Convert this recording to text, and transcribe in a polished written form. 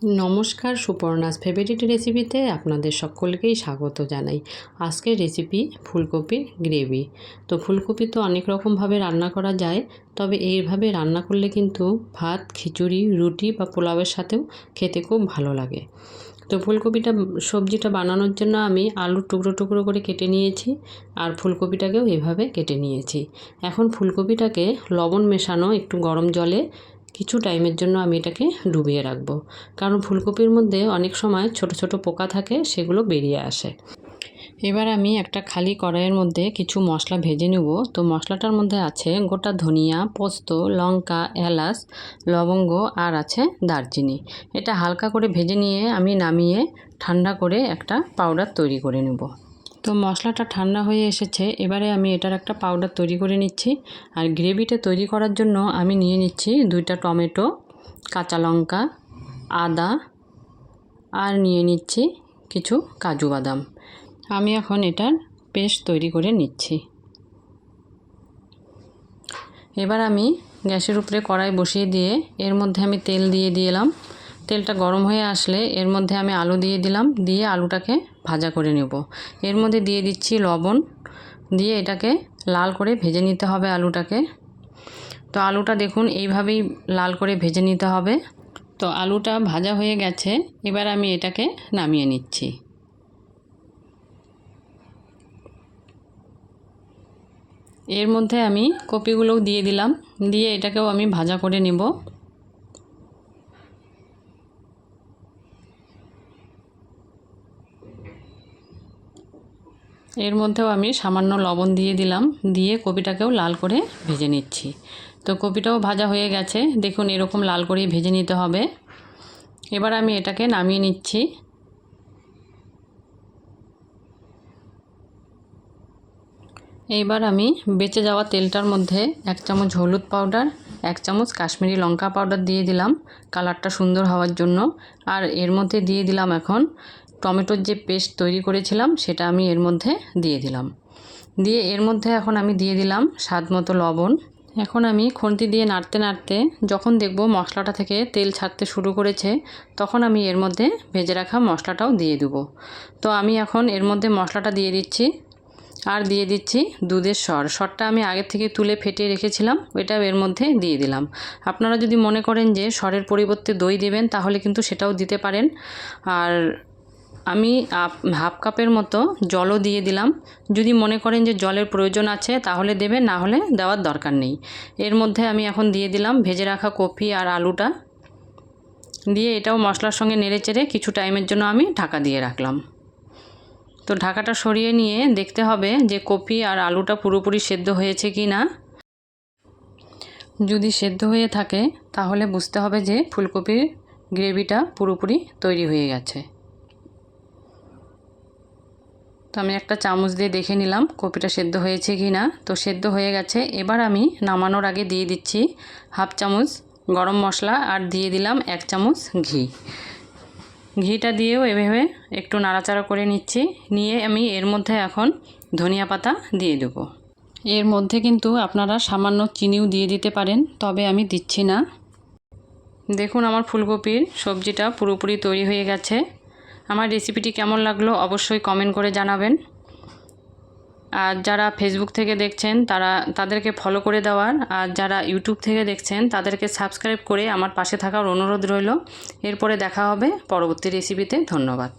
নমস্কার, সুপর্ণাস ফেভারিট রেসিপিতে আপনাদের সকলকেই স্বাগত জানাই। আজকের রেসিপি ফুলকপির গ্রেভি। তো ফুলকপি তো অনেক রকমভাবে রান্না করা যায়, তবে এইভাবে রান্না করলে কিন্তু ভাত, খিচুড়ি, রুটি বা পোলাওয়ের সাথেও খেতে খুব ভালো লাগে। তো সবজিটা বানানোর জন্য আমি আলুর টুকরো টুকরো করে কেটে নিয়েছি, আর ফুলকপিটাকেও এভাবে কেটে নিয়েছি। এখন ফুলকপিটাকে লবণ মেশানো একটু গরম জলে কিছু টাইমের জন্য আমি এটাকে ডুবিয়ে রাখবো, কারণ ফুলকপির মধ্যে অনেক সময় ছোট ছোট পোকা থাকে, সেগুলো বেরিয়ে আসে। এবার আমি একটা খালি কড়াইয়ের মধ্যে কিছু মশলা ভেজে নেব। তো মশলাটার মধ্যে আছে গোটা ধনিয়া, পোস্ত, লঙ্কা, এলাচ, লবঙ্গ আর আছে দারচিনি। এটা হালকা করে ভেজে নিয়ে আমি নামিয়ে ঠান্ডা করে একটা পাউডার তৈরি করে নেব। তো মশলাটা ঠান্ডা হয়ে এসেছে, এবারে আমি এটার একটা পাউডার তৈরি করে নিচ্ছি। আর গ্রেভিটা তৈরি করার জন্য আমি নিয়ে নিচ্ছি 2টা টমেটো, কাঁচা লঙ্কা, আদা আর নিয়ে নিচ্ছি কিছু কাজু বাদাম। আমি এখন এটার পেস্ট তৈরি করে নিচ্ছি। এবার আমি গ্যাসের উপরে কড়াই বসিয়ে দিয়ে এর মধ্যে আমি তেল দিয়ে দিলাম। তেলটা গরম হয়ে আসলে এর মধ্যে আমি আলু দিয়ে দিলাম, দিয়ে আলুটাকে ভাজা করে নেব। এর মধ্যে দিয়ে দিচ্ছি লবণ, দিয়ে এটাকে লাল করে ভেজে নিতে হবে আলুটাকে। তো আলুটা দেখুন এইভাবেই লাল করে ভেজে নিতে হবে। তো আলুটা ভাজা হয়ে গেছে, এবার আমি এটাকে নামিয়ে নিচ্ছি। এর মধ্যে আমি কপিগুলোও দিয়ে দিলাম, দিয়ে এটাকেও আমি ভাজা করে নেব। এর মধ্যেও আমি সামান্য লবণ দিয়ে দিলাম, দিয়ে কপিটাকেও লাল করে ভেজে নিচ্ছি। তো কপিটাও ভাজা হয়ে গেছে, দেখুন এরকম লাল করে ভেজে নিতে হবে। এবার আমি এটাকে নামিয়ে নিচ্ছি। এইবার আমি বেঁচে যাওয়া তেলটার মধ্যে 1 চামচ হলুদ পাউডার, 1 চামচ কাশ্মীরি লঙ্কা পাউডার দিয়ে দিলাম কালারটা সুন্দর হওয়ার জন্য। আর এর মধ্যে দিয়ে দিলাম এখন টমেটোর যে পেস্ট তৈরি করেছিলাম সেটা আমি এর মধ্যে দিয়ে দিলাম। দিয়ে এর মধ্যে এখন আমি দিয়ে দিলাম স্বাদ মতো লবণ। এখন আমি খুন্তি দিয়ে নাড়তে নাড়তে যখন দেখব মশলাটা থেকে তেল ছাড়তে শুরু করেছে, তখন আমি এর মধ্যে ভেজে রাখা মশলাটাও দিয়ে দেব। তো আমি এখন এর মধ্যে মশলাটা দিয়ে দিচ্ছি, আর দিয়ে দিচ্ছি দুধের সরটা আমি আগে থেকে তুলে ফেটিয়ে রেখেছিলাম, ওইটাও এর মধ্যে দিয়ে দিলাম। আপনারা যদি মনে করেন যে সরের পরিবর্তে দই দেবেন, তাহলে কিন্তু সেটাও দিতে পারেন। আর আমি হাফ কাপের মতো জলও দিয়ে দিলাম। যদি মনে করেন যে জলের প্রয়োজন আছে তাহলে দেবেন, না হলে দেওয়ার দরকার নেই। এর মধ্যে আমি এখন দিয়ে দিলাম ভেজে রাখা কপি আর আলুটা, দিয়ে এটাও মশলার সঙ্গে নেড়েচেড়ে কিছু টাইমের জন্য আমি ঢাকা দিয়ে রাখলাম। তো ঢাকাটা সরিয়ে নিয়ে দেখতে হবে যে কপি আর আলুটা পুরোপুরি সেদ্ধ হয়েছে কি না। যদি সেদ্ধ হয়ে থাকে তাহলে বুঝতে হবে যে ফুলকপির গ্রেভিটা পুরোপুরি তৈরি হয়ে গেছে। তো আমি একটা চামচ দিয়ে দেখে নিলাম কপিটা সেদ্ধ হয়েছে কি না। তো সেদ্ধ হয়ে গেছে। এবার আমি নামানোর আগে দিয়ে দিচ্ছি হাফ চামচ গরম মশলা, আর দিয়ে দিলাম 1 চামচ ঘি। ঘিটা দিয়েও এভাবে একটু নাড়াচাড়া করে নিচ্ছি। নিয়ে আমি এর মধ্যে এখন ধনিয়া পাতা দিয়ে দেব। এর মধ্যে কিন্তু আপনারা সামান্য চিনিও দিয়ে দিতে পারেন, তবে আমি দিচ্ছি না। দেখুন আমার ফুলকপির সবজিটা পুরোপুরি তৈরি হয়ে গেছে। আমার রেসিপিটি কেমন লাগলো অবশ্যই কমেন্ট করে জানাবেন। আর যারা ফেসবুক থেকে দেখছেন তাদেরকে ফলো করে দেওয়ার, আর যারা ইউটিউব থেকে দেখছেন তাদেরকে সাবস্ক্রাইব করে আমার পাশে থাকার অনুরোধ রইল। এরপরে দেখা হবে পরবর্তী রেসিপিতে। ধন্যবাদ।